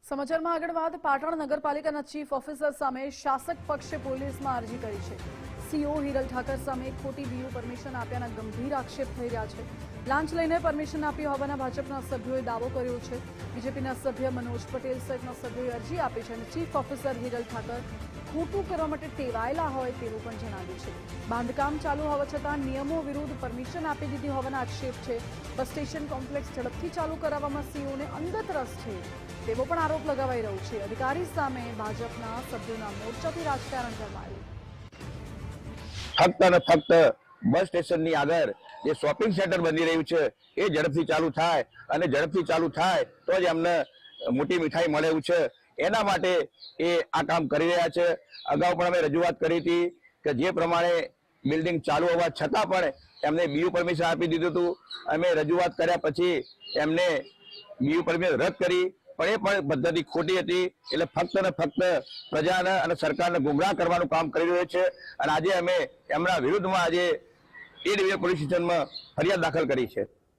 સમાચારમાં આગળ વાત પાટણ નગરપાલિકાના ચીફ ઓફિસર સામે શાસક પક્ષે પોલીસમાં અરજી કરી છે। સીઓ હિરલ ઠાકર સામે ખોટી બીયુ પરમિશન આપ્યાના ગંભીર આક્ષેપ થઈ રહ્યા છે। લાંચ લઈને પરમિશન આપી હોવાના ભાજપના સભ્યોએ દાવો કર્યો છે। બીજેપીના સભ્ય મનોજ પટેલ સહિતના સભ્યોએ અરજી આપી છે અને ચીફ ઓફિસર હિરલ ઠાકર ખોટું કરવા માટે ટેવાયેલા હોય તેવું પણ જણાવ્યું છે। બાંધકામ ચાલુ હોવા છતાં નિયમો વિરુદ્ધ પરમિશન આપી દીધી હોવાના આક્ષેપ છે। બસ સ્ટેશન કોમ્પ્લેક્સ ઝડપથી ચાલુ કરાવવામાં સીઓને અંગત રસ છે તેવો પણ આરોપ લગાવાઈ રહ્યો છે। અધિકારી સામે ભાજપના સભ્યોના મોરચાથી રાજકારણ ગરમાયું। ફક્ત અને ફક્ત બસ સ્ટેશનની આગળ જે શોપિંગ સેન્ટર બની રહ્યું છે એ ઝડપથી ચાલુ થાય અને ઝડપથી ચાલુ થાય તો જ એમને મોટી મીઠાઈ મળે એવું છે। એના માટે એ આ કામ કરી રહ્યા છે। અગાઉ પણ અમે રજૂઆત કરી હતી કે જે પ્રમાણે બિલ્ડિંગ ચાલુ હોવા છતાં પણ એમને બીયુ પરમિશન આપી દીધું હતું। અમે રજૂઆત કર્યા પછી એમને બીયુ પરમિશન રદ કરી, પણ એ પણ પદ્ધતિ ખોટી હતી। એટલે ફક્ત ને ફક્ત પ્રજાને અને સરકારને ગુમરાહ કરવાનું કામ કરી રહ્યો છે અને આજે અમે એમના વિરુદ્ધમાં આજે એ ડિવિઝન પોલીસ સ્ટેશનમાં ફરિયાદ દાખલ કરી છે।